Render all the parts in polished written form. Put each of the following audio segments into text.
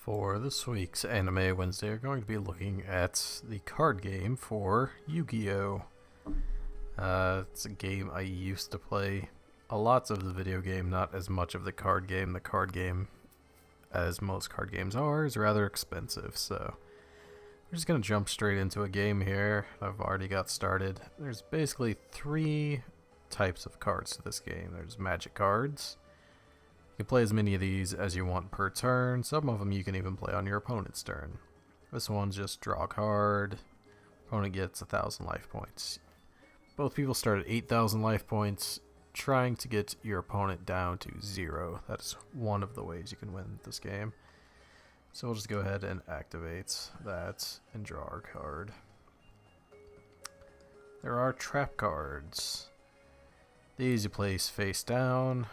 For this week's Anime Wednesday, we're going to be looking at the card game for Yu-Gi-Oh! It's a game I used to play a lot of the video game, not as much of the card game. The card game, as most card games are, is rather expensive, so we're just going to jump straight into a game here. I've already got started. There's basically three types of cards to this game. There's magic cards. You can play as many of these as you want per turn. Some of them you can even play on your opponent's turn. This one's just draw a card. Opponent gets 1,000 life points. Both people start at 8,000 life points, trying to get your opponent down to 0. That's one of the ways you can win this game. So we'll just go ahead and activate that and draw our card. There are trap cards. These you place face down.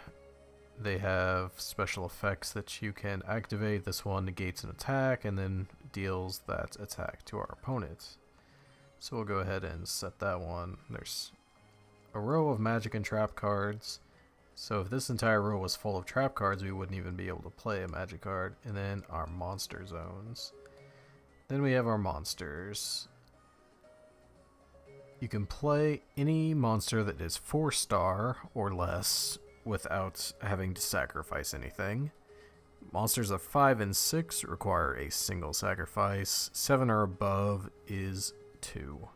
They have special effects that you can activate. This one negates an attack and then deals that attack to our opponent. So we'll go ahead and set that one. There's a row of magic and trap cards. So if this entire row was full of trap cards, we wouldn't even be able to play a magic card. And then our monster zones. Then we have our monsters. You can play any monster that is 4-star or less without having to sacrifice anything. Monsters of 5 and 6 require a single sacrifice. 7 or above is 2.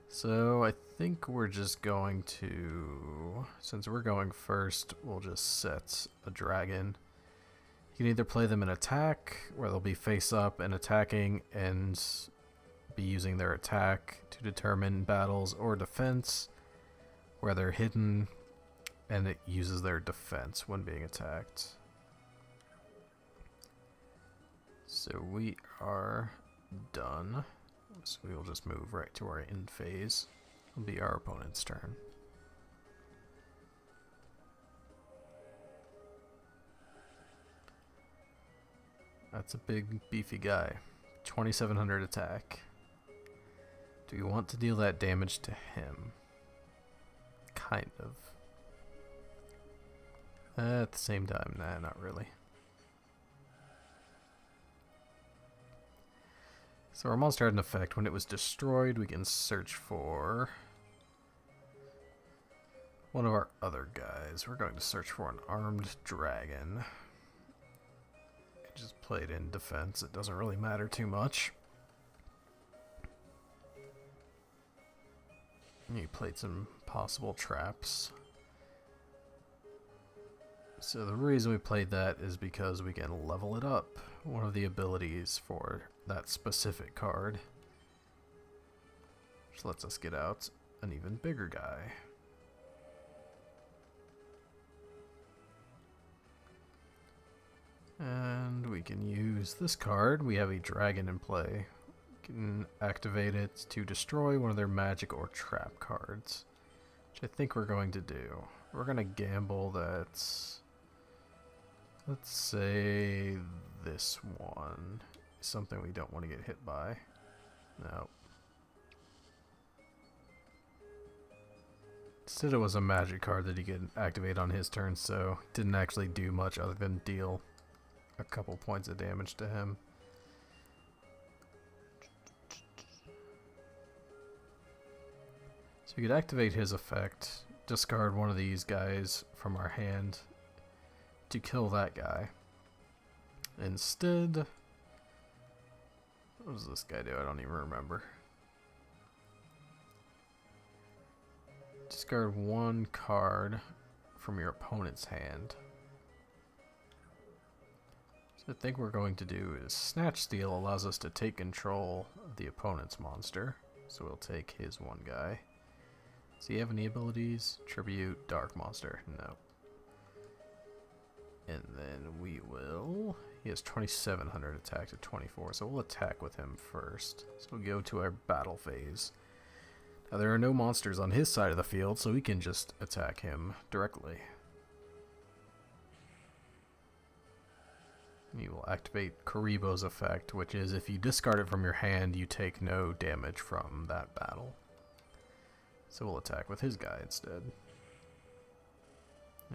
So I think we're just going to, since we're going first, we'll just set a dragon. You can either play them in attack, where they'll be face up and attacking and be using their attack to determine battles, or defense, where they're hidden and it uses their defense when being attacked. So we are done. So we will just move right to our end phase. It'll be our opponent's turn. That's a big beefy guy. 2700 attack. Do you want to deal that damage to him? Kind of. At the same time, nah, not really. So our monster had an effect. When it was destroyed, we can search for one of our other guys. We're going to search for an armed dragon. It just played in defense. It doesn't really matter too much. You played some possible traps. So the reason we played that is because we can level it up. One of the abilities for that specific card. Which lets us get out an even bigger guy. And we can use this card. We have a dragon in play. We can activate it to destroy one of their magic or trap cards. Which I think we're going to do. We're going to gamble that... Let's say this one is something we don't want to get hit by. No. Instead it was a magic card that he could activate on his turn, so it didn't actually do much other than deal a couple points of damage to him. So we could activate his effect, discard one of these guys from our hand to kill that guy. Instead, what does this guy do? I don't even remember. Discard one card from your opponent's hand. So I think we're going to do is Snatch Steal allows us to take control of the opponent's monster. So we'll take his one guy. Does he have any abilities? Tribute, Dark Monster. No. And then we will... He has 2700 attack to 24, so we'll attack with him first. So we'll go to our battle phase. Now there are no monsters on his side of the field, so we can just attack him directly. You will activate Kuribo's effect, which is if you discard it from your hand, you take no damage from that battle. So we'll attack with his guy instead.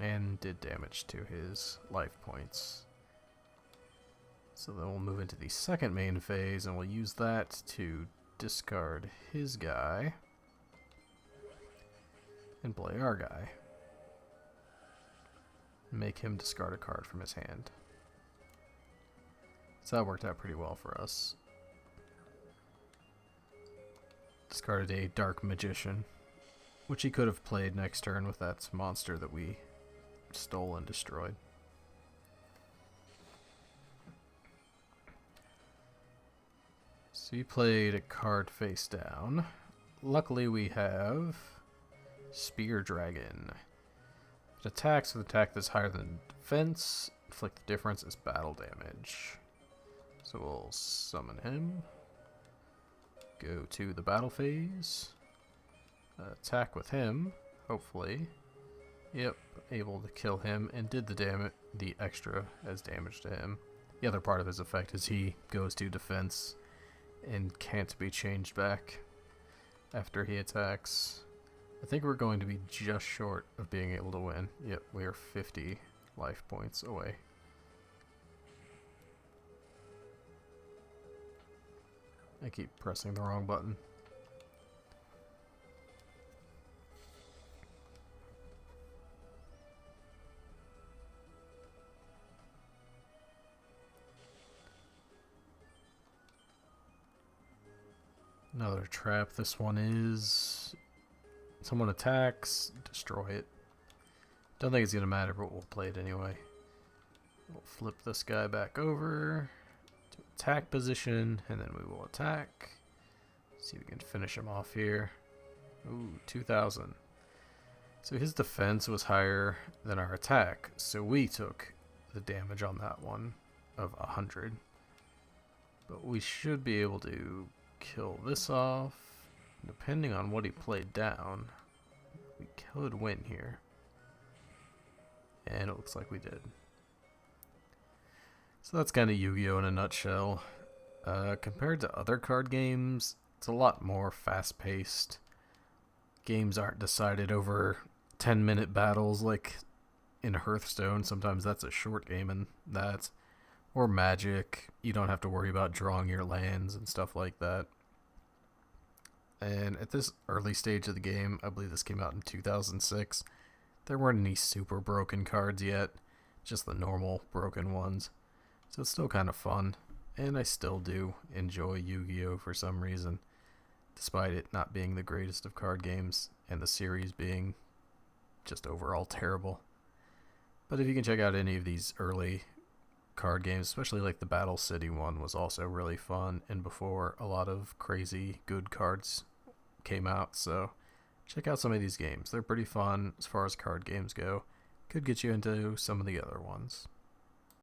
And did damage to his life points. So then we'll move into the second main phase, and we'll use that to discard his guy and play our guy. Make him discard a card from his hand. So that worked out pretty well for us. Discarded a Dark Magician, which he could have played next turn with that monster that we stole and destroyed. So he played a card face down. Luckily we have Spear Dragon. It attacks with attack that's higher than defense. Inflict the difference as battle damage. So we'll summon him. Go to the battle phase. Attack with him, hopefully. Yep, able to kill him and did the extra as damage to him. The other part of his effect is he goes to defense and can't be changed back after he attacks. I think we're going to be just short of being able to win. Yep, we are 50 life points away. I keep pressing the wrong button. Another trap. This one is someone attacks, destroy it. Don't think it's gonna matter, but we'll play it anyway. We'll flip this guy back over to attack position, and then we will attack. See if we can finish him off here. Ooh, 2,000. So his defense was higher than our attack, so we took the damage on that one of 100. But we should be able to kill this off. Depending on what he played down, we could win here. And it looks like we did. So that's kind of Yu-Gi-Oh! In a nutshell. Compared to other card games, it's a lot more fast-paced. Games aren't decided over 10-minute battles like in Hearthstone. Sometimes that's a short game in that. Or Magic. You don't have to worry about drawing your lands and stuff like that. And at this early stage of the game, I believe this came out in 2006, there weren't any super broken cards yet, just the normal broken ones. So it's still kind of fun, and I still do enjoy Yu-Gi-Oh! For some reason, despite it not being the greatest of card games, and the series being just overall terrible. But if you can check out any of these early card games, especially like the Battle City one was also really fun, and before a lot of crazy good cards came out, so check out some of these games. They're pretty fun as far as card games go. Could get you into some of the other ones.